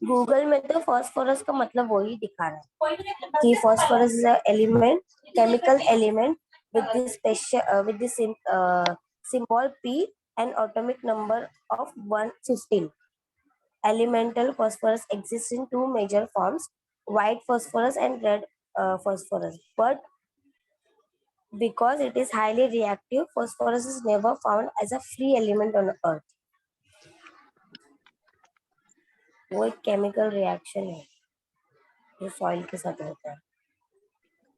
Google में तो phosphorus का मतलब वही दिखा रहा है कि phosphorus is a element, chemical element with the special with the symbol P and atomic number of 115. Elemental phosphorus exists in two major forms, white phosphorus and red phosphorus. But because it is highly reactive, phosphorus is never found as a free element on Earth. वो एक chemical reaction है जो soil के साथ होता है.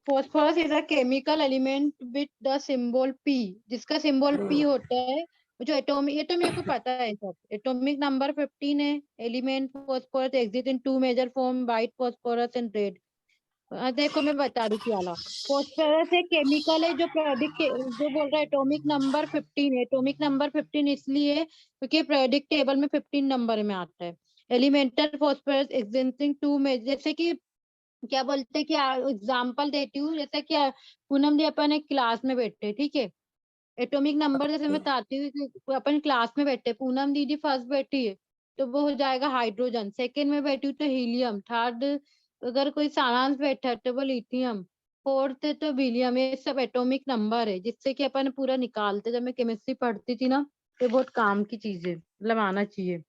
Phosphorus is a chemical element with the symbol P, जिसका symbol P होता है. जो एटॉमिक, ये तो मेरे को पता है सब. एटॉमिक नंबर 15 है. Element phosphorus exist in two major form, white phosphorus and red. देखो मैं बता रही थी वाला. फॉस्फोरस एक केमिकल है जो प्रेडिक्ट, जो बोल रहा है एटॉमिक नंबर 15 है. एटॉमिक नंबर 15 इसलिए क्योंकि प्रेडिक्ट टेबल में 15 नंबर में आता है. Elemental phosphorus existing two major, जैसे कि क्या बोलते हैं कि एग्जाम्पल देती हूँ. जैसे कि पूनम जी अपन एक क्लास में बैठे, ठीक है. एटॉमिक नंबर जैसे मैं बताती हूँ कि अपन क्लास में बैठे, पूनम दीदी फर्स्ट बैठी है तो वो हो जाएगा हाइड्रोजन. सेकंड में बैठी हूँ तो हीलियम. थर्ड अगर कोई सारांश बैठा है तो वो लिथियम. फोर्थ है तो विलियम. ये सब एटॉमिक नंबर है जिससे कि अपन पूरा निकालते. जब मैं केमिस्ट्री पढ़ती थी ना तो बहुत काम की चीज है, मतलब आना चाहिए.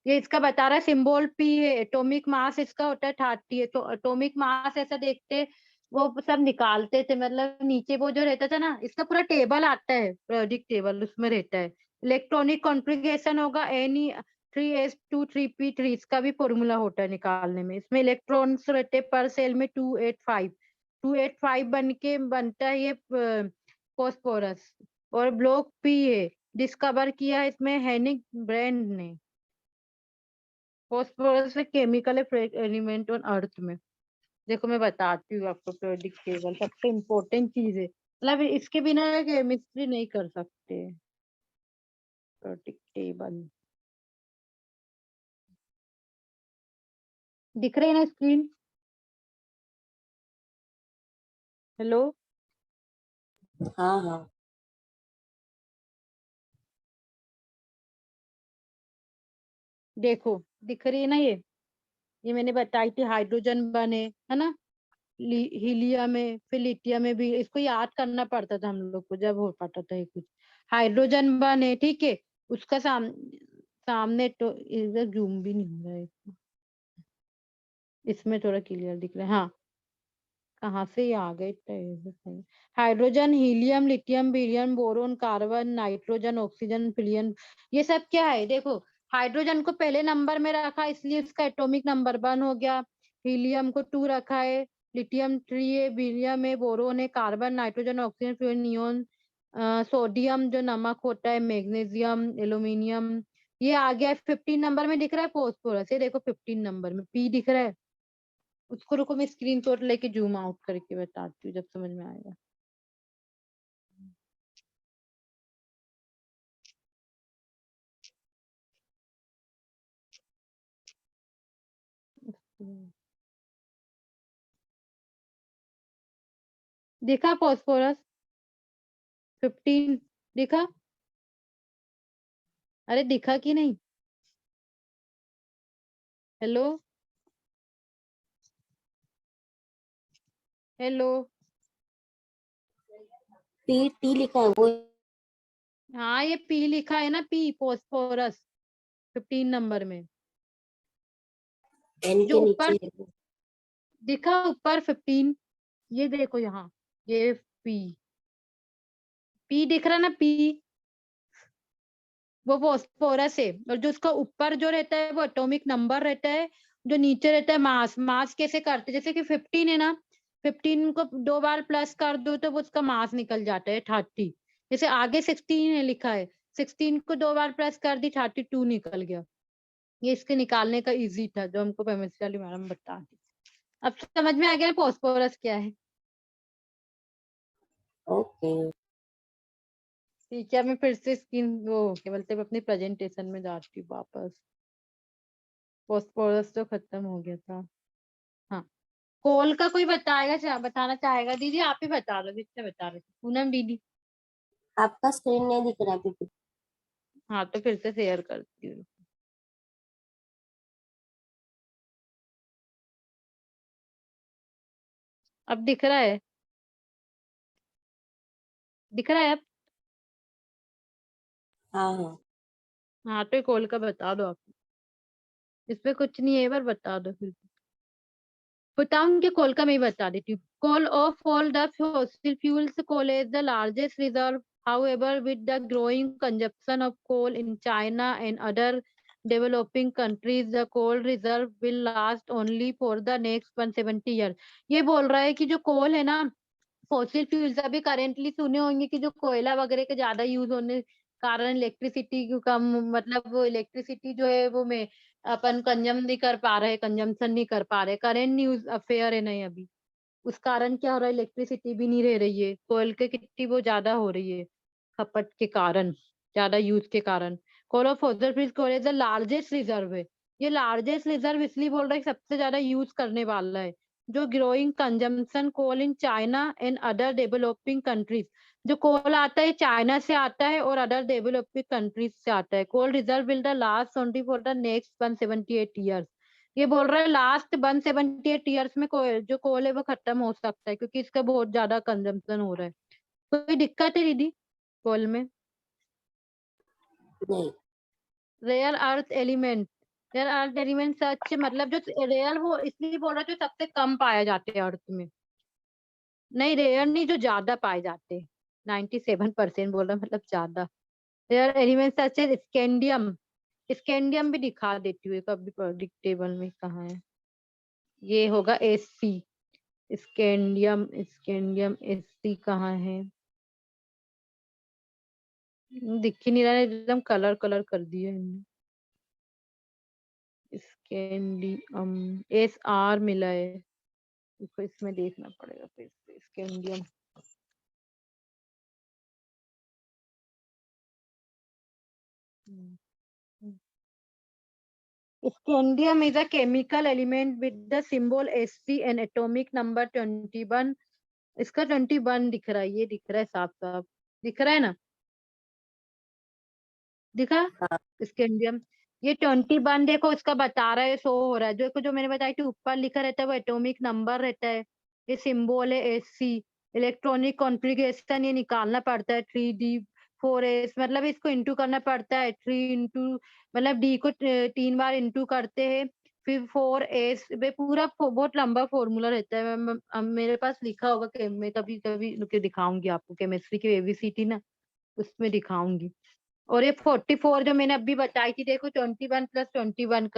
ये इसका बता रहा है सिंबल P है. एटॉमिक मास इसका होता है 30 है. तो एटॉमिक मास ऐसा देखते वो सब निकालते थे. मतलब नीचे वो जो रहता था ना, इसका पूरा टेबल आता है, पीरियोडिक टेबल उसमें रहता है. इलेक्ट्रॉनिक कॉन्फ़िगरेशन होगा Ne3s2 3p3. इसका भी फॉर्मूला होता है निकालने में. इसमें इलेक्ट्रॉन्स रहते हैं पर सेल में 285 बन के बनता है ये फॉस्फोरस. और ब्लॉक P है, डिस्कवर किया है इसमें हेनिक ब्रेंड ने. फॉस्फोरस एक केमिकल एलिमेंट ऑन अर्थ में. देखो मैं बताती हूँ आपको. पीरियोडिक टेबल सबसे इम्पोर्टेंट चीज है, मतलब इसके बिना केमिस्ट्री नहीं कर सकते. पीरियोडिक टेबल दिख रही है ना स्क्रीन? हेलो. हाँ हाँ. देखो दिख रही है ना ये मैंने बताई थी. हाइड्रोजन बने है ना, हीलियम में, फिर लिथियम में भी. इसको याद करना पड़ता था हम लोग को जब हो पाता था ये कुछ. हाइड्रोजन बने, ठीक है. उसका सामने तो इधर जूम भी नहीं हो रहा है. इसमें थोड़ा क्लियर दिख रहा है. हाँ, कहाँ से ये आ गए थे? Hydrogen, helium, lithium, beryllium, boron, carbon, nitrogen, oxygen, fluorine. ये सब क्या है देखो. हाइड्रोजन को पहले नंबर में रखा इसलिए इसका एटॉमिक नंबर 1 हो गया. हीलियम को 2 रखा है. लिथियम 3 है. बेरियम है. बोरोन है. कार्बन, नाइट्रोजन, ऑक्सीजन, फिर नियोन. सोडियम जो नमक होता है, मैग्नीशियम, एल्यूमिनियम. ये आ गया 15 नंबर में दिख रहा है फॉस्फोरस. ये देखो 15 नंबर में पी दिख रहा है. उसको रुको मैं स्क्रीनशॉट लेके जूम आउट करके बताती हूँ जब समझ में आएगा. दिखा फॉस्फोरस 15? दिखा? अरे दिखा कि नहीं? Hello hello. पी टी लिखा है वो. हाँ ये पी लिखा है ना, पी फॉस्फोरस 15 नंबर में. एन जो के ऊपर नीचे. दिखा, ऊपर 15. ये देखो यहाँ, ये पी. पी दिख रहा ना, पी वो फॉस्फोरस है. और जो उसका ऊपर जो रहता है वो एटॉमिक नंबर रहता है. जो नीचे रहता है मास. मास कैसे करते हैं, जैसे कि 15 है ना, 15 को 2 बार प्लस कर दो तो वो उसका मास निकल जाता है 30. जैसे आगे 16 है लिखा है, 16 को 2 बार प्लस कर दी, 32 निकल गया. ये इसके निकालने का इजी था जो हमको केमिस्ट्री वाली मैडम बता दी. अब समझ में आ गया फॉस्फोरस क्या है. ओके. ठीक है, मैं फिर से स्क्रीन वो क्या बोलते हैं अपनी प्रेजेंटेशन में जाती हूँ वापस. फॉस्फोरस तो खत्म हो गया था. हाँ, कोल का कोई बताना चाहेगा? दीदी आप ही बता दो, किससे बता रहे थे? पूनम दीदी. आपका स्क्रीन नहीं दिख रहा अभी. हाँ तो फिर से शेयर करती हूँ. अब दिख रहा है? दिख रहा है अब? हाँ हाँ तो कोल का बता दो आप। इसमें कुछ नहीं है, एक बार बता दो फिर। बताऊंगी कोल का, मैं ही बता देती हूँ। Coal of all the fossil fuels, coal is the largest reserve. However, with the growing consumption of coal in China and other developing countries, the coal reserve will last only for the next 170 years. ये बोल रहा है कि जो कोल है ना, fossil fuels, अभी currently सुने होंगे कि जो कोयला वगैरह के ज्यादा यूज होने कारण इलेक्ट्रिसिटी कम, मतलब वो इलेक्ट्रिसिटी जो है वो में अपन कंजम नहीं कर पा रहे, कंजम्पशन नहीं कर पा रहे, करेंट न्यूज अफेयर है नहीं अभी। उस कारण क्या हो रहा है, इलेक्ट्रिसिटी भी नहीं रह रही है, कोयल के कितनी वो ज्यादा हो रही है खपत के कारण, ज्यादा यूज के कारण। Coal of fossil fuels, coal is the largest reserve है। ये लार्जेस्ट रिजर्व इसलिए बोल रहा है कि सबसे ज्यादा यूज करने वाला है। जो growing consumption coal in China and other developing countries, जो कोल आता है चाइना से आता है और अदर डेवलपिंग कंट्रीज से आता है। Coal reserve will the last only for the next 178 years. ये बोल रहा है लास्ट 178 ईयर्स में जो कोल है वो खत्म हो सकता है, क्योंकि इसका बहुत ज्यादा कंजम्पशन हो रहा है। कोई दिक्कत है दीदी कोल में? नहीं। Rare earth element, rare earth element such मतलब जो रेयर, वो इसलिए बोल रहा है जो सबसे कम पाए जाते हैं अर्थ में। नहीं रेयर नहीं, जो ज्यादा पाए जाते हैं। 97% बोल रहा है, मतलब ज्यादा। रेयर एलिमेंट सच है स्कैंडियम। स्कैंडियम भी दिखा देती हूँ कभी प्रोडिक्टेबल में कहाँ है। ये होगा एससी। स्कैंडियम, स्कैंडियम एससी कहाँ है? दिख ही नहीं रहा है, एकदम कलर कलर कर दिया है इनने। स्कैंडियम एस आर मिला है, इसको इसमें देखना पड़ेगा फिर से। Scandium Scandium is a chemical element with the symbol Sc and atomic number 21. इसका 21 दिख रहा है, ये दिख रहा है साफ साफ, दिख रहा है ना? दिखा? हाँ स्कैंडियम, ये 21 देखो इसका बता रहा है, शो हो रहा है। जो जो मैंने बताया कि ऊपर लिखा रहता है वो एटॉमिक नंबर रहता है, ये सिंबल है Sc। इलेक्ट्रॉनिक कॉन्फ़िगरेशन ये निकालना पड़ता है 3D 4s, मतलब इसको इंटू करना पड़ता है 3 इंटू, मतलब डी को 3 बार इंटू करते हैं, फिर 4s वे पूरा बहुत लंबा फॉर्मूला रहता है। मेरे पास लिखा होगा कि मैं कभी कभी रुके दिखाऊंगी आपको, केमिस्ट्री की एबीसीडी ना, उसमें दिखाऊंगी। और ये 44 जो मैंने अभी बताई थी, देखो 21 प्लस 21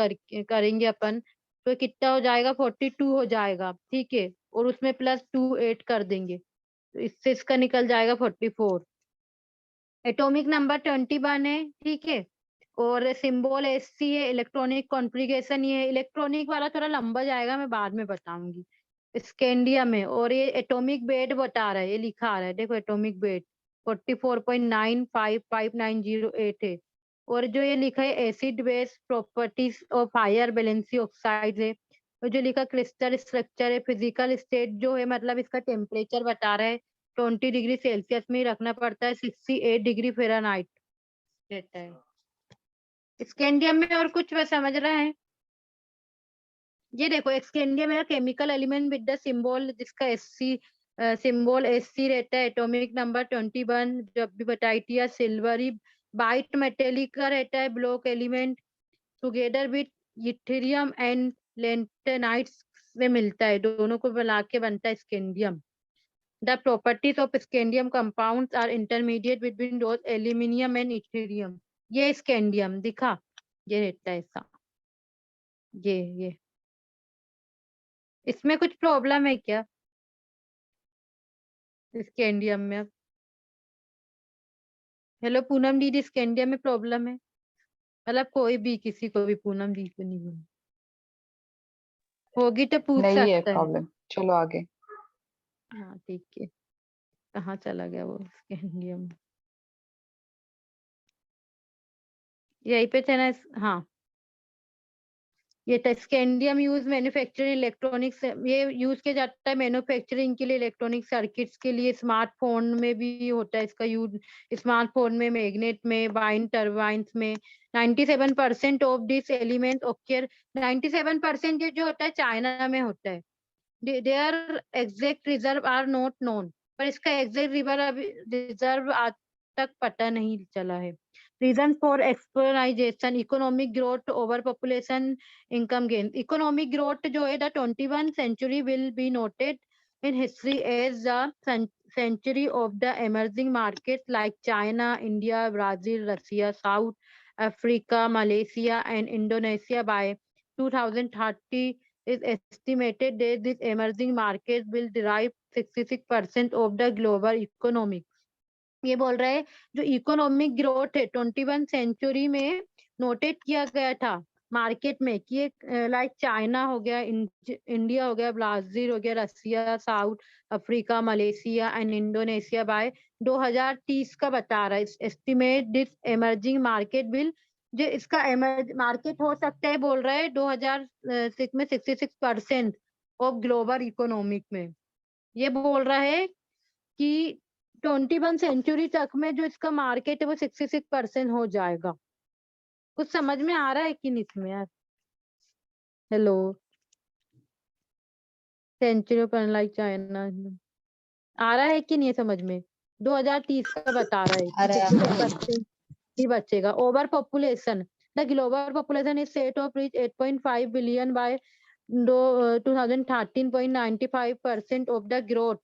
करेंगे अपन, तो कितना हो जाएगा, 42 हो जाएगा, ठीक है। और उसमें प्लस 2 ऐड कर देंगे, तो इससे इसका निकल जाएगा 44। एटॉमिक नंबर 21 है, ठीक है। और सिंबल Sc है, इलेक्ट्रॉनिक कॉन्फ़िगरेशन ये है। इलेक्ट्रॉनिक वाला थोड़ा लंबा जाएगा, मैं बाद में बताऊंगी। स्कैंडियम है, और ये एटॉमिक वेट बता रहा है, ये लिखा आ रहा है देखो, एटॉमिक वेट 44.955908 है। और जो ये लिखा है acid base properties of higher valency oxide है। और जो लिखा क्रिस्टल स्ट्रक्चर है, फिजिकल स्टेट जो है, मतलब इसका टेम्परेचर बता रहा है 20 डिग्री सेल्सियस में ही रखना पड़ता है, 68 डिग्री फ़ारेनहाइट रहता है। स्कैंडियम में और कुछ वह समझ रहे हैं? ये देखो स्कैंडियम है chemical element with the symbol, जिसका Sc सिंबल Sc रहता है, एटॉमिक नंबर 21 जो अभी बताई थी। सिल्वरी वाइट मेटेलिक का रहता है, block element together with yttrium and lanthanides में मिलता है, दोनों को मिला के बनता है scandium. The properties of scandium compounds are intermediate between those aluminium and yttrium. ये स्कैंडियम दिखा, ये रहता है ऐसा। ये इसमें कुछ प्रॉब्लम है क्या स्कैंडियम में? हेलो पूनम दीदी, स्कैंडियम में प्रॉब्लम है? मतलब कोई भी, किसी को भी, पूनम दी को नहीं बोलना। होगी तो पूछ नहीं है सकता है। प्रॉब्लम, चलो आगे। हाँ ठीक है। कहाँ चला गया वो स्कैंडियम? यहीं पे थे ना? हाँ, ये था स्कैंडियम यूज मैन्युफैक्चरिंग इलेक्ट्रॉनिक्स, ये यूज किया जाता है मैन्युफैक्चरिंग के लिए, इलेक्ट्रॉनिक सर्किट्स के लिए, स्मार्टफोन में भी होता है इसका यूज। स्मार्टफोन में, मैग्नेट में, वाइन टर्बाइंस में। 97% ऑफ दिस एलिमेंट ओकेयर, 97% ये जो होता है चाइना में होता है। There exact reserve are not known, पर इसका एग्जैक्ट रिजर्व आज तक पता नहीं चला है। Reason for exportisation, economic growth, over population, income gain. Economic growth जो है the 21st century will be noted in history as the century of the emerging markets like China, India, Brazil, Russia, South Africa, Malaysia, and Indonesia. By 2030, is estimated that these emerging markets will derive 66% of the global economy. ये बोल रहा है जो economic growth है 21 century में noted किया गया था मार्केट में कि लाइक चाइना हो गया, इंडिया हो गया, ब्राजील हो गया, Russia, South Africa, Malaysia and Indonesia by 2030 का बता रहा है। Estimate this emerging market will, जो इसका मार्केट हो सकता है बोल रहा है 2006 में 66% ऑफ ग्लोबल इकोनॉमिक में। ये बोल रहा है कि 21 सेंचुरी तक में जो इसका मार्केट है वो 66% हो जाएगा। कुछ समझ में आ रहा है कि नहीं इसमें यार? हेलो, सेंचुरी पर लाइक चाइना आ रहा है कि नहीं समझ में? 2030 का बता रहा है कि 66% ही बचेगा। Over population, the global population is set of reach 8.5 billion bye 2013. 95% of the growth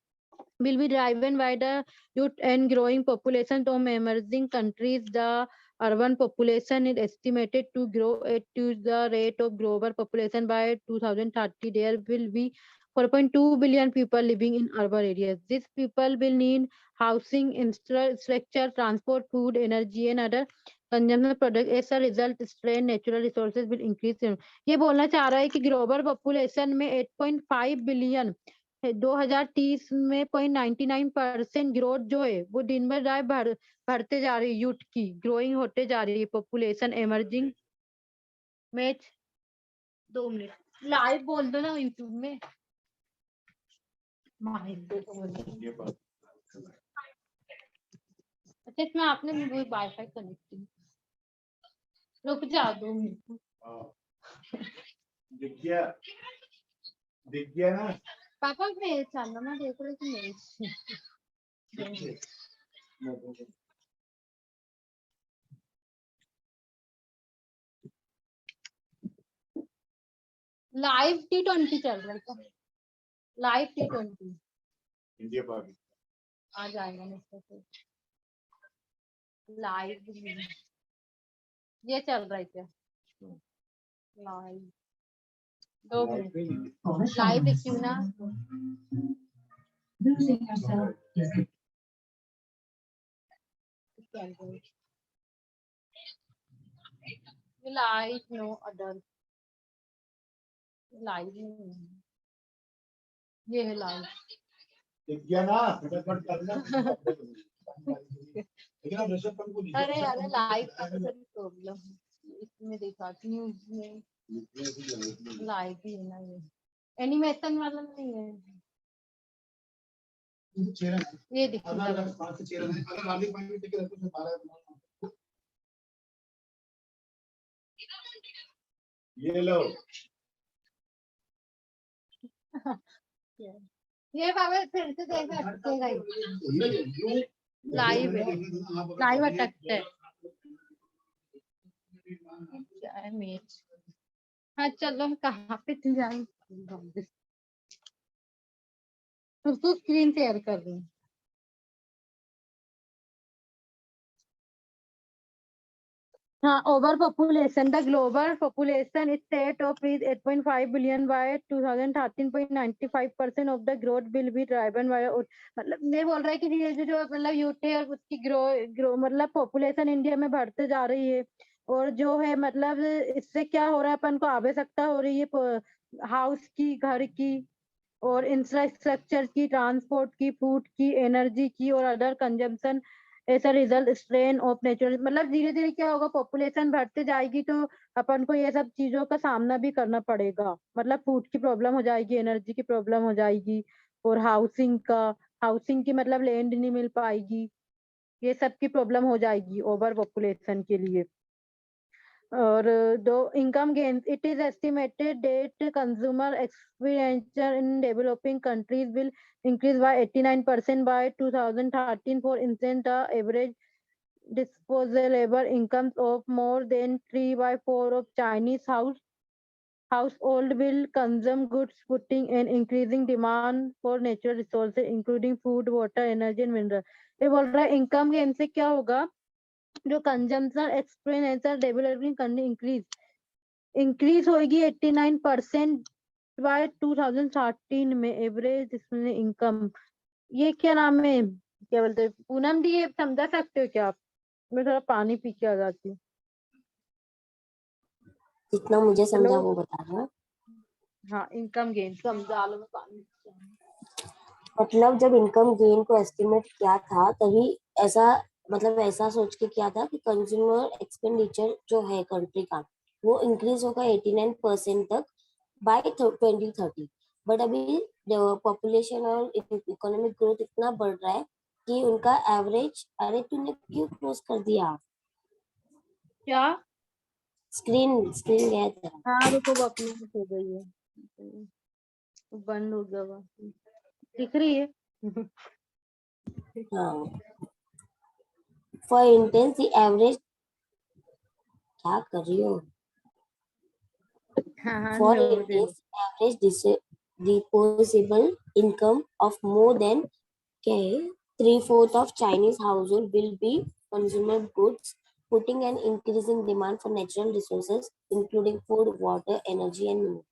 will be driven by the youth and growing population of emerging countries. The urban population is estimated to grow at to the rate of global population by 2030. There will be 4.2 billion people living in urban areas. These people will need housing, infrastructure, transport, food, energy, and other consumer products. As a result, strain natural resources will increase. ये बोलना चाह रहा है कि global population में 8.5 billion 2030 में 0.99% growth जो है वो दिन भर राय बढ़ते जा रही है। यूथ की ग्रोइंग होते जा रही है पॉपुलेशन एमर्जिंग में। 2 मिनट लाइव बोल दो ना यूट्यूब में। अच्छा इसमें आपने वो वाईफाई कनेक्ट की, रुक जा 2 मिनट। दिख गया ना पापा मैं चलना मैं देख रही थी। लाइव T20 चल रहा है, लाइव T20 इंडिया पाकिस्तान आ जाएगा मुझसे लाइव। ये चल रहा है क्या लाइव? 2 मिनट लाइव देखिए ना। लाइव नो अदर लाइव ये है लाइव। दिख गया ना फटाफट करना लेकिन ऋषभ पंत को अरे अरे लाइव का तो प्रॉब्लम इसमें देखा न्यूज में लाइव ही है ना, ये एनिमेशन वाला नहीं है। ये दिखा ये लो ये बाबा फिर से देखा लाइव है, लाइव अटकता है। हाँ चलो हम कहाँ पे जाएंगे, उसको स्क्रीन शेयर कर दूँ। हाँ over population, the global population is set of reach 8.5 billion bye 2013. 95% of the growth will be driven by, मतलब ये बोल रहा है कि ये जो मतलब यूथ है उसकी ग्रो मतलब पॉपुलेशन इंडिया में बढ़ते जा रही है और जो है मतलब इससे क्या हो रहा है अपन को आवश्यकता हो रही है हाउस की, घर की और इंफ्रास्ट्रक्चर की, ट्रांसपोर्ट की, फूड की, एनर्जी की और अदर कंजम्पशन। ऐसा रिजल्ट स्ट्रेन ऑफ नेचुरल, मतलब धीरे धीरे क्या होगा पॉपुलेशन बढ़ते जाएगी तो अपन को ये सब चीजों का सामना भी करना पड़ेगा। मतलब फूड की प्रॉब्लम हो जाएगी, एनर्जी की प्रॉब्लम हो जाएगी और हाउसिंग की मतलब लैंड नहीं मिल पाएगी, ये सब की प्रॉब्लम हो जाएगी ओवर पॉपुलेशन के लिए। और दो income gains, it is estimated that consumer expenditure in developing countries will increase by 89% by 2013. For instance, the average disposable incomes of more than 3/4 of Chinese household will consume goods, putting an increasing demand for natural resources including food, water, energy and mineral. ये बोल रहा है income gain से क्या होगा, जो consumption expenditure developing country increase होगी 89% bye 2013 में एवरेज इनकम। ये क्या नाम है, क्या बोलते हैं पूनम दी, ये समझा सकते हो क्या आप? मैं थोड़ा पानी पी के आ जाती हूँ। जितना मुझे समझा हेलो, वो बता रहा हूँ। हाँ इनकम गेन समझा लो, मैं पानी पी के आ रही हूँ। मतलब जब इनकम गेन को एस्टिमेट किया था तभी ऐसा, मतलब ऐसा सोच के किया था कि कंज्यूमर एक्सपेंडिचर जो है कंट्री का वो इंक्रीज होगा 89% तक बाय 2030। बट अभी पॉपुलेशन और इकोनॉमिक ग्रोथ इतना बढ़ रहा है कि उनका एवरेज, अरे तूने क्यों क्लोज कर दिया क्या? स्क्रीन? स्क्रीन गया तेरा? हाँ रुको, वो अपने आप हो गई है, बंद हो गया वो, दिख रही है। हाँ, फॉर इंटेंस द एवरेज, क्या कर रही हो? हाँ हाँ For लो दे दो। Indians, average disposable income of more than 3/4 of Chinese household will be consumer goods, putting an increasing demand for natural resources, including food, water, energy and mineral.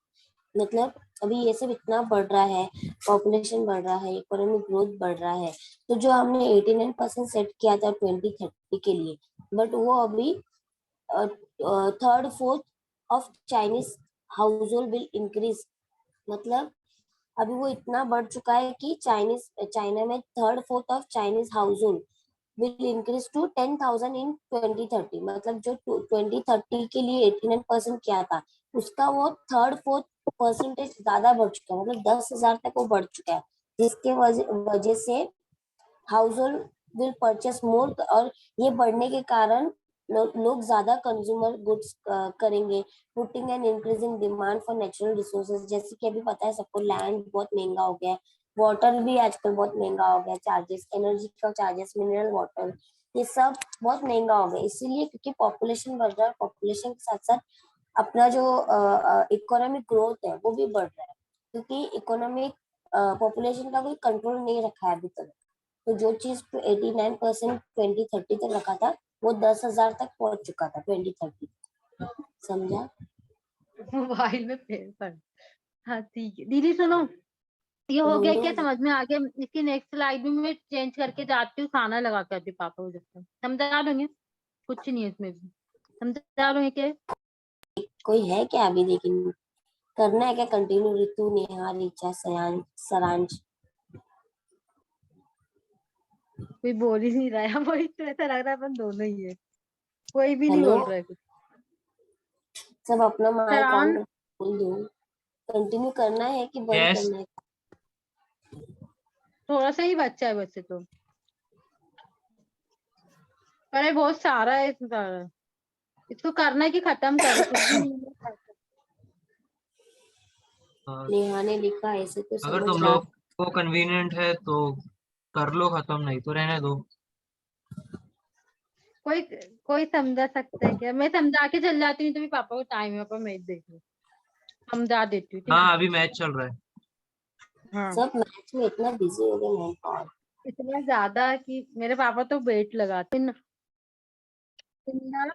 मतलब अभी ये सब इतना बढ़ रहा है, पॉपुलेशन बढ़ रहा है, इकोनॉमिक ग्रोथ बढ़ रहा है, तो जो हमने 89% सेट किया था 2030 के लिए, बट वो अभी third fourth of Chinese household will increase. मतलब अभी वो इतना बढ़ चुका है कि चाइना में third fourth of Chinese household will increase to 10,000 in 2030। मतलब जो 2030 के लिए 89% किया था उसका वो थर्ड फोर्थ परसेंटेज ज्यादा बढ़ चुका है, मतलब 10,000 तक वो बढ़ चुका है, जिसके वजह से हाउसहोल्ड विल परचेस मोर। और ये बढ़ने के कारण लोग ज्यादा कंज्यूमर गुड्स करेंगे, putting an increasing demand for natural resources. जैसे कि अभी पता है सबको, लैंड बहुत महंगा हो गया है, वाटर भी आजकल बहुत महंगा हो गया है, चार्जेस, एनर्जी का चार्जेस, मिनरल वाटर, ये सब बहुत महंगा हो गया, इसीलिए क्योंकि पॉपुलेशन बढ़ रहा है, पॉपुलेशन के साथ साथ अपना जो इकोनॉमिक ग्रोथ है वो भी बढ़ रहा है, क्योंकि इकोनॉमिक पॉपुलेशन का कोई कंट्रोल नहीं रखा है अभी तक। तो जो चीज 89% 2030 तक रखा था वो 10,000 तक पहुंच चुका था 2030। समझा? मोबाइल में पेन पड़। हाँ ठीक है दीदी, सुनो ये हो गया ढूंढो। क्या, समझ में आ गया? इसकी नेक्स्ट स्लाइड भी मैं चेंज करके जाती हूँ, खाना लगा के आती हूँ पापा को, जब तक समझा दूंगी, कुछ नहीं है इसमें भी, समझा दूंगी क्या? कोई है क्या अभी? लेकिन करना है क्या कंटिन्यू? ऋतु, नेहा, ऋचा, सरांश। कोई बोल ही नहीं रहा है, वही तो ऐसा लग रहा है अपन दोनों ही है, कोई भी नहीं हेलो, बोल रहा है कुछ। सब अपना माइक ऑन सरान, कर बोल दो। कंटिन्यू करना है कि बंद यस करना है? थोड़ा सा ही बच्चा है वैसे तो, पर ये बहुत सारा है सारा। इसको करना है कि खत्म करो, कुछ भी नहीं है। नेहा ने लिखा ऐसे तो अगर समझ तुम आ। लोग को कन्वीनियंट है तो कर लो खत्म, नहीं तो रहने दो। कोई कोई समझा सकता है क्या? मैं समझा के चल जाती हूँ, तो भी पापा को टाइम है, पापा मैच देख लो, समझा देती हूँ, ठीक है? हाँ अभी मैच चल रहा है। हाँ सब मैच में इतना बिजी हो गए मैं और। इतना ज्यादा कि मेरे पापा तो वेट लगाते हैं। In the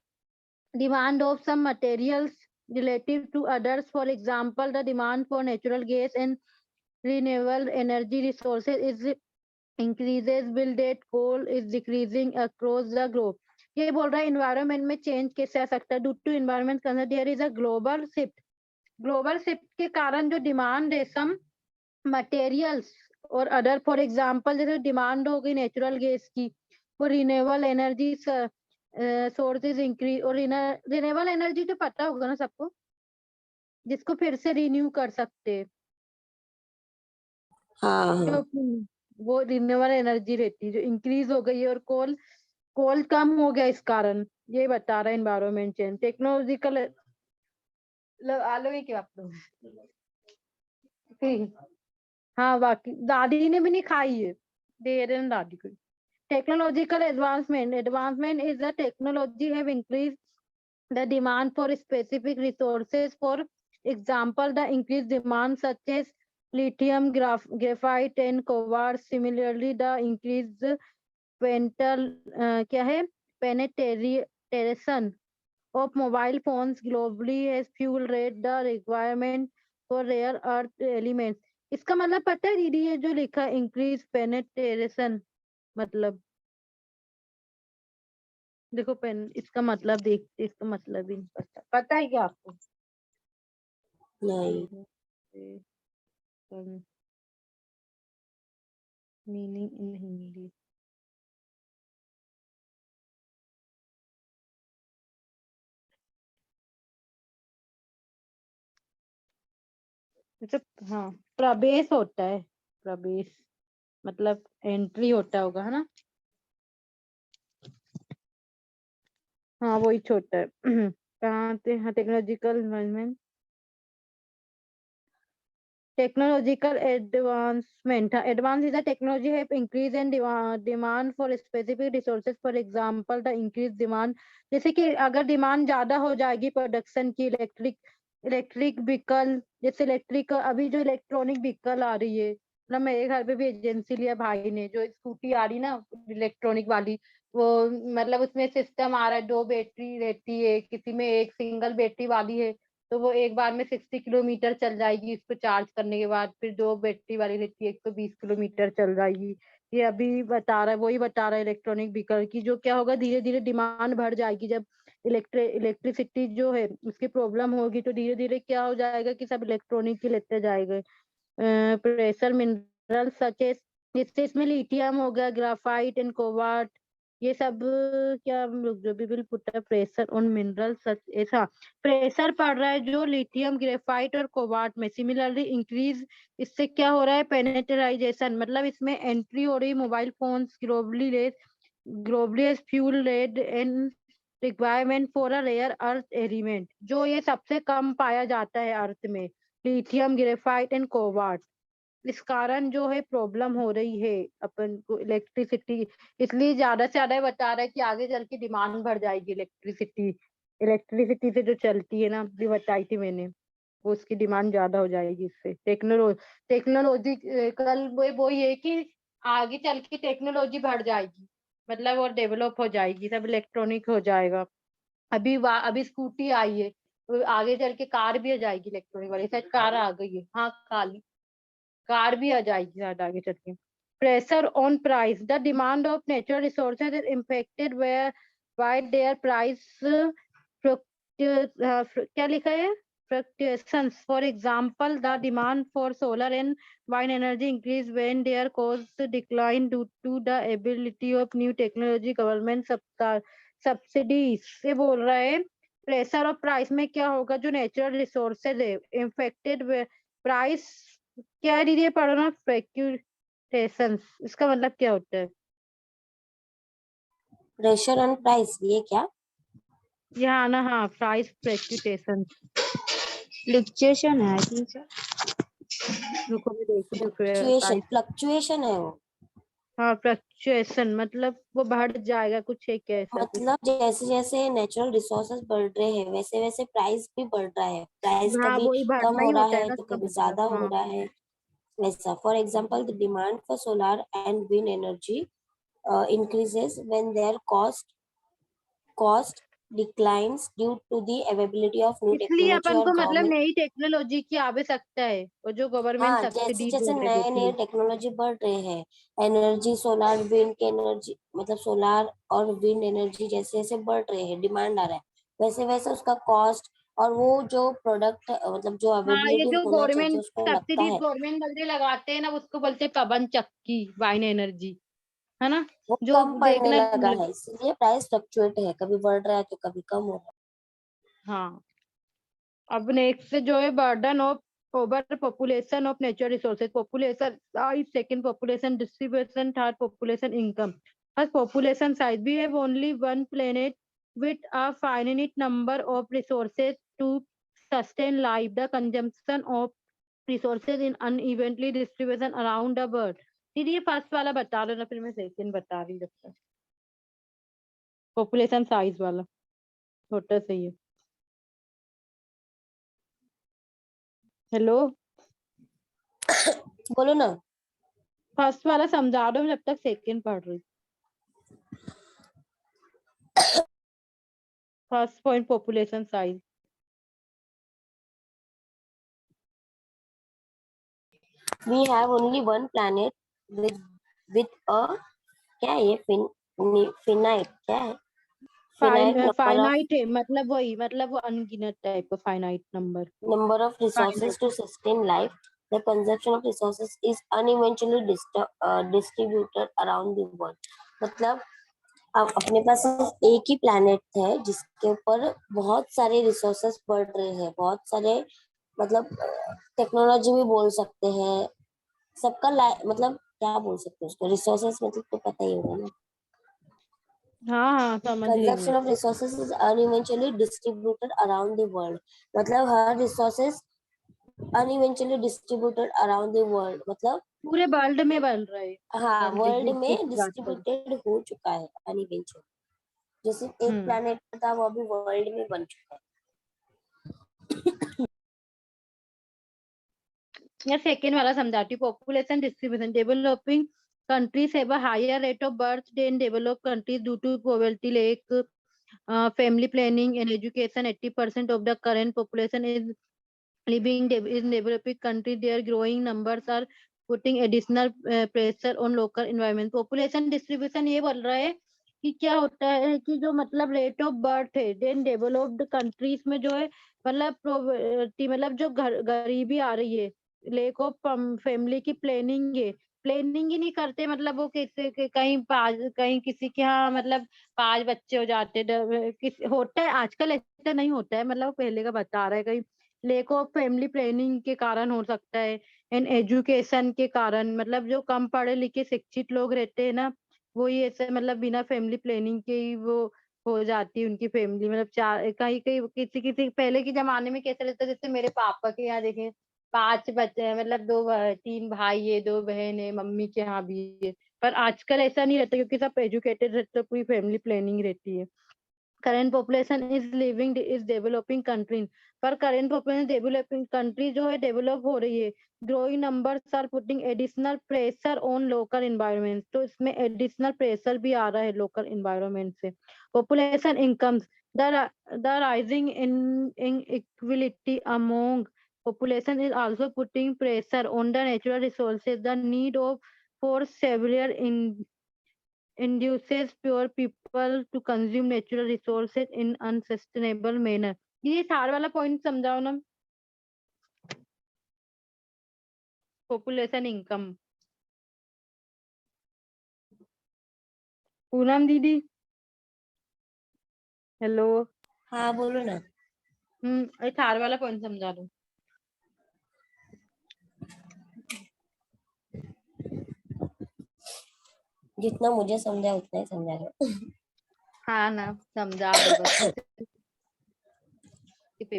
demand of some materials relative to others, for example, the demand for natural gas and renewable energy resources is increases will that coal is decreasing across the globe. ये बोल रहा है environment में change कैसे आ सकता है? Due to environment concern, there is a global shift. Global shift के कारण जो demand है some materials और other, for example जैसे demand हो गई natural gas की, वो renewable energy सोर्सेज इंक्रीज, और रिन्यूएबल एनर्जी तो पता होगा ना सबको, जिसको फिर से रिन्यू कर सकते हैं, हाँ जो हाँ। वो रिन्यूएबल एनर्जी रहती है, जो इंक्रीज हो गई है। और कोल कोल कम हो गया इस कारण, ये बता रहा है एनवायरमेंट चेंज। टेक्नोलॉजिकल आलू ही क्या आप लोग ठीक। हाँ बाकी दादी ने भी नहीं खाई है, दे रहे हैं दादी को। Technological advancement is the technology have increase the demand for specific resources. For example, the increased demand such as lithium, graphite and cobalt. Similarly, the increased क्या है penetration of mobile phones globally has fueled the requirement for rare earth elements. इसका मतलब पता है दीदी, ये जो लिखा है increase penetration मतलब देखो पेन, इसका मतलब देखते, इसका मतलब ही नहीं पता, पता है क्या आपको? नहीं। Meaning in Hindi. हाँ प्रवेश होता है, प्रवेश मतलब एंट्री होता होगा, है ना? हाँ वही छोटा है। कहाँ से? हाँ technological development, technological advancement. Advance is a technology have increase in demand for specific resources. For example, the increased demand, जैसे कि अगर डिमांड ज्यादा हो जाएगी प्रोडक्शन की, इलेक्ट्रिक व्हीकल, जैसे इलेक्ट्रिक अभी जो इलेक्ट्रॉनिक व्हीकल आ रही है ना, मेरे घर पे भी एजेंसी लिया भाई ने, जो स्कूटी आ रही ना इलेक्ट्रॉनिक वाली, वो मतलब उसमें सिस्टम आ रहा है, 2 बैटरी रहती है, किसी में एक सिंगल बैटरी वाली है, तो वो एक बार में 60 किलोमीटर चल जाएगी इसको चार्ज करने के बाद। फिर 2 बैटरी वाली रहती है 120 किलोमीटर चल जाएगी। ये अभी बता रहा है, वही बता रहा है इलेक्ट्रॉनिक व्हीकल की, जो क्या होगा धीरे धीरे डिमांड बढ़ जाएगी। जब इलेक्ट्रिसिटी जो है उसकी प्रॉब्लम होगी तो धीरे धीरे क्या हो जाएगा कि सब इलेक्ट्रॉनिक ही लेते जाएंगे। प्रेशर मिनरल सच एस, जैसे इसमें लिथियम हो गया, ग्राफाइट एंड कोबाल्ट, ये सब क्या जो भी will put pressure on mineral such ऐसा प्रेशर पड़ रहा है जो लिथियम, ग्रेफाइट और कोबाल्ट में। सिमिलरली इंक्रीज, इससे क्या हो रहा है पेनेट्राइजेशन, मतलब इसमें एंट्री हो रही mobile phones globally fuel red and requirement for a rare earth element, जो ये सबसे कम पाया जाता है अर्थ में, लिथियम, ग्रेफाइट एंड कोबाल्ट। इस कारण जो है प्रॉब्लम हो रही है अपन को इलेक्ट्रिसिटी, इसलिए ज्यादा से ज्यादा बता रहा है कि आगे चल के डिमांड बढ़ जाएगी इलेक्ट्रिसिटी। इलेक्ट्रिसिटी से जो चलती है ना, भी बताई थी मैंने, वो उसकी डिमांड ज्यादा हो जाएगी इससे। टेक्नोलॉजी कल वो ये कि आगे चल के टेक्नोलॉजी बढ़ जाएगी, मतलब और डेवलप हो जाएगी, सब इलेक्ट्रॉनिक हो जाएगा। अभी स्कूटी आई है, तो आगे चल के कार भी आ जाएगी इलेक्ट्रॉनिक वाली, शायद कार आ गई है, हाँ कार भी आ जाएगी शायद आगे चल के। Pressure on price, the demand of natural resources is impacted by there price क्या लिखा है fluctuations. For example, the demand for solar and wind energy increase when their costs decline due to the ability of new technology. Government subsidies से बोल रहा है pressure of price में क्या होगा, जो नेचुरल रिसोर्सेज है इम्फेक्टेड प्राइस, क्या है दीदी पढ़ना, फ्लक्चुएशंस, इसका मतलब क्या होता है? प्रेशर ऑन प्राइस, ये क्या? यहाँ ना, हाँ प्राइस फ्लक्चुएशन, फ्लक्चुएशन है आई थिंक सर। रुको मैं देखती हूँ फ्लक्चुएशन, प्राइस। फ्लक्चुएशन है वो। हाँ फ्लक्चुएशन मतलब वो बढ़ जाएगा कुछ है क्या, ऐसा कुछ? मतलब जैसे जैसे नेचुरल रिसोर्सेज बढ़ रहे हैं वैसे वैसे प्राइस भी बढ़ रहा है, प्राइस हाँ कभी वही कम बढ़ना हो ही रहा होता है है ना तो इसका कभी मतलब, ज्यादा हो हाँ रहा है वैसा। For example the demand for solar and wind energy increases when their cost declines due to the availability of new इसलिए technology अपन और को मतलब government। नई टेक्नोलॉजी की आवश्यकता है, और जो गवर्नमेंट हाँ, जैसे सब्सिडी जैसे दे रहे नए देती नए है। टेक्नोलॉजी बढ़ रहे हैं, एनर्जी सोलर विंड की एनर्जी, मतलब सोलर और विंड एनर्जी जैसे जैसे बढ़ रहे हैं, डिमांड आ रहा है, वैसे वैसे उसका कॉस्ट और वो जो प्रोडक्ट मतलब जो हाँ ये अवेलेबिलिटी जो होना चाहिए गवर्नमेंट उसको लगता सब्सिडी है, गवर्नमेंट बंदे लगाते हैं ना, उसको बोलते हैं पवन चक्की वाइन एनर्जी, है ना? वो जो कम पड़ने देखना लगा है, इसलिए प्राइस फ्लक्चुएट है, कभी बढ़ रहा है तो कभी कम हो रहा हाँ। अब नेक्स्ट जो है burden of over population of natural resources, population size, second population distribution, third population income. First, population size. We have only one planet with a finite number of resources to sustain life. The consumption of resources in unevenly distribution around the world. दीदी ये first वाला बता रहे ना, फिर मैं second बता रही जब तक। पॉपुलेशन साइज वाला छोटा सही है। हेलो, बोलो ना। फर्स्ट वाला समझा दो जब तक सेकंड पढ़ रही। First point population size. We have only one planet with a क्या है ये finite क्या है? Finite फाइनाइट है, मतलब वही, मतलब वो अनगिनत टाइप का finite number of resources to sustain life. The consumption of resources is unevenly distributed around the world. मतलब अब अपने पास सिर्फ एक ही प्लैनेट है जिसके ऊपर बहुत सारे रिसोर्सेस बढ़ रहे हैं, बहुत सारे मतलब टेक्नोलॉजी भी बोल सकते हैं, सबका मतलब क्या बोल सकते हैं उसको, रिसोर्सेस मतलब तो पता ही होगा ना। हाँ समझ रही हूँ। Consumption of resources is unevenly distributed around the world. मतलब हर resources unevenly distributed around the world मतलब पूरे वर्ल्ड में बन रहे हैं। हाँ वर्ल्ड में बात करो। डिस्ट्रीब्यूटेड हो चुका है unevenly। जो सिर्फ एक प्लैनेट था वो अभी वर्ल्ड में बन चुका है। या सेकेंड वाला समझाती हूँ। Population distribution. Developing countries have a higher rate of birth than developed countries due to poverty, lack, family planning and education. 80% of the current population is living in developing countries. Their growing numbers are putting additional pressure on local environment. Population distribution ये बोल रहा है कि क्या होता है कि जो मतलब रेट ऑफ बर्थ है देन डेवलप्ड कंट्रीज में जो है मतलब प्रोवर्टी, मतलब जो गरीबी आ रही है, लेक ऑफ फैमिली की प्लानिंग है, प्लानिंग ही नहीं करते, मतलब वो किसी के कहीं किसी के यहाँ मतलब 5 बच्चे हो जाते, होता है आजकल, ऐसा नहीं होता है, मतलब पहले का बता रहा है, कहीं लेक ऑफ फैमिली प्लानिंग के कारण हो सकता है, एंड एजुकेशन के कारण, मतलब जो कम पढ़े लिखे शिक्षित लोग रहते हैं ना, वो ये ऐसे मतलब बिना फैमिली प्लानिंग के ही वो हो जाती है उनकी फैमिली, मतलब चार कहीं कहीं किसी किसी पहले के जमाने में कैसा रहता है, जैसे मेरे पापा के यहाँ देखें 5 बच्चे हैं, मतलब 3 भाई है, 2 बहन है, मम्मी के यहाँ भी है, पर आजकल ऐसा नहीं रहता क्योंकि सब एजुकेटेड रहते, पूरी फैमिली प्लानिंग रहती है। Current population is developing country, पर करंट पॉपुलेशन डेवलपिंग कंट्री जो है डेवलप हो रही है, growing numbers are putting additional pressure on local environment, तो इसमें एडिशनल प्रेशर भी आ रहा है लोकल एनवायरनमेंट से। Population incomes, the rising in equality among population is also putting pressure on the natural resources. The need of for several induces poor people to consume natural resources in unsustainable manner. ये सार वाला point समझाओ ना। Population income. Poonam दीदी, hello. हाँ बोलो ना। ये सार वाला पॉइंट समझा दो। जितना मुझे समझा उतना ही समझा रहे। हाँ ना, समझा दो बस।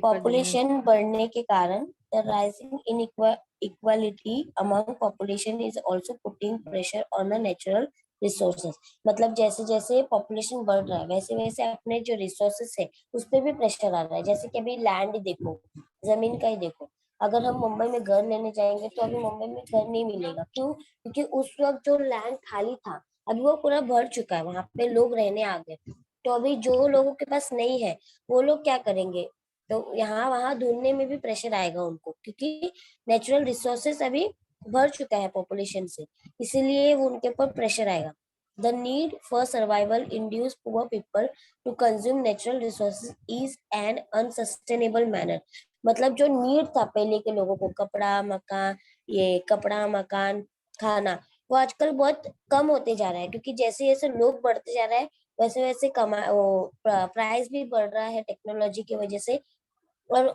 पॉपुलेशन बढ़ने के कारण the rising inequality among population is also putting pressure on the natural resources. मतलब जैसे जैसे पॉपुलेशन बढ़ रहा है वैसे वैसे अपने जो रिसोर्सेज है उस पर भी प्रेशर आ रहा है। जैसे कि अभी लैंड देखो, जमीन का ही देखो, अगर हम मुंबई में घर लेने जाएंगे तो अभी मुंबई में घर नहीं मिलेगा। क्यों? क्योंकि उस वक्त जो लैंड खाली था अभी वो पूरा भर चुका है, वहां पे लोग रहने आ गए। तो अभी जो लोगों के पास नहीं है वो लोग क्या करेंगे, तो यहाँ वहां ढूंढने में भी प्रेशर आएगा उनको, क्योंकि नेचुरल रिसोर्सेस अभी भर चुका है पॉपुलेशन से, इसीलिए वो उनके ऊपर प्रेशर आएगा। The need for survival induce poor people to consume natural resources is an unsustainable manner. मतलब जो नीड था पहले के लोगों को, कपड़ा मकान खाना, वो आजकल बहुत कम होते जा रहा है, क्योंकि जैसे जैसे लोग बढ़ते जा रहे हैं वैसे वैसे प्राइस भी बढ़ रहा है टेक्नोलॉजी की वजह से, और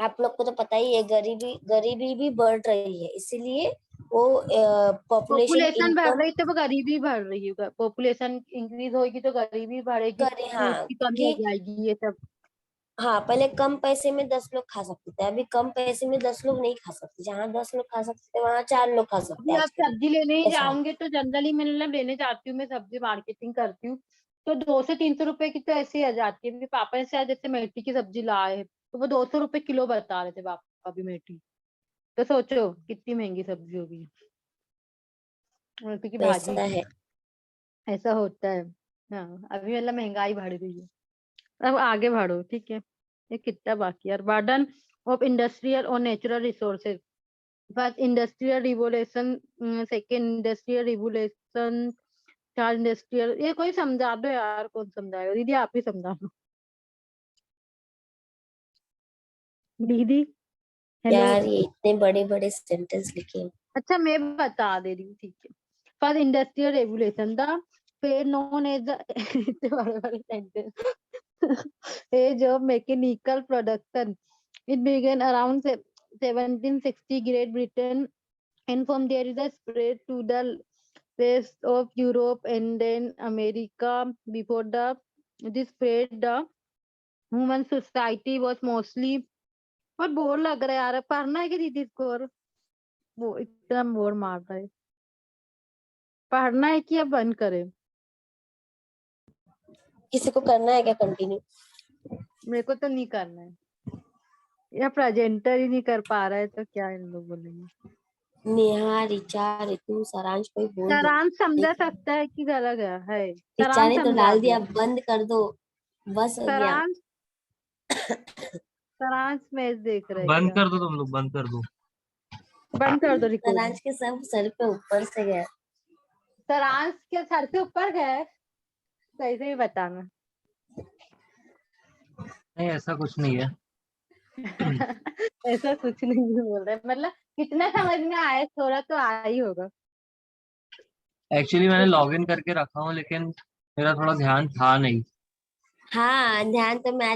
आप लोग को तो पता ही है, गरीबी भी बढ़ रही है, इसीलिए वो पॉपुलेशन पॉपुलेशन बढ़ इनकम रही तो वो गरीबी बढ़ रही है, पॉपुलेशन इंक्रीज होगी तो गरीबी बढ़ेगी, करे। फूड हाँ, की कमी हो कि जाएगी, ये सब। हाँ, पहले कम पैसे में 10 लोग खा सकते थे, अभी कम पैसे में 10 लोग नहीं खा सकते। जहाँ 10 लोग खा सकते थे वहाँ 4 लोग खा सकते अभी हैं आप आज के दिन। सब्जी लेने ही ऐसा है। जाओगे तो जनरली मैं मतलब लेने जाती हूँ, मैं सब्जी मार्केटिंग करती हूँ, तो 200-300 रुपए की तो ऐसे ही आ जाती है। मेरे पापा ने शायद जैसे मेथी की सब्जी लाए तो वो 200 रुपए किलो बता रहे थे पापा भी मेथी। तो सोचो कितनी महंगी सब्जी होगी मेथी की भाजी। वैसा है। ऐसा होता है। हाँ, अभी मतलब महंगाई बढ़ रही है। अब आगे बढ़ो, ठीक है। ये कितना बाकी है, बर्डन ऑफ इंडस्ट्रियल और natural resources. First industrial revolution, second industrial revolution, third industrial. ये कोई समझा दो यार, कौन समझाएगा? दीदी आप ही समझा दो। दीदी हेलो। यार ये इतने बड़े बड़े सेंटेंस लिखे हैं। अच्छा मैं बता दे रही हूँ, ठीक है। First industrial revolution, the fair known as the इतने बड़े बड़े sentence age of mechanical production. It began around 1760 Great Britain, and from there is a spread to the rest of Europe and then America. Before this spread, the human society was mostly। और bore लग रहा है यार, पढ़ना है कि दीदी इसको? और वो इतना बोर मार रहा है, पढ़ना है कि अब बंद करें? किसी को करना है क्या कंटिन्यू? मेरे को तो नहीं करना है, या प्रेजेंटर ही नहीं कर पा रहा है तो क्या इन लोग बोलेंगे? नेहा, रिचा, रितु, सारांश, कोई बोल दो। सारांश समझा देख, सकता है कि गलत है रिचा सारांश ने तो समझा डाल दो। दिया, बंद कर दो, बस हो गया। सारांश सारांश मैच देख रहा है बंद क्या? कर दो, तुम लोग बंद कर दो। बंद कर दो रिकॉर्डिंग। सारांश के सब सर पे ऊपर से गया। सारांश के सर से ऊपर गए? सही से ही बताना। नहीं, ऐसा कुछ नहीं है। ऐसा कुछ नहीं बोल रहे, मतलब कितना समझ में आया, थोड़ा तो आया ही होगा। एक्चुअली मैंने लॉग इन करके रखा हूँ, लेकिन मेरा थोड़ा ध्यान था नहीं। हाँ, ध्यान तो मैच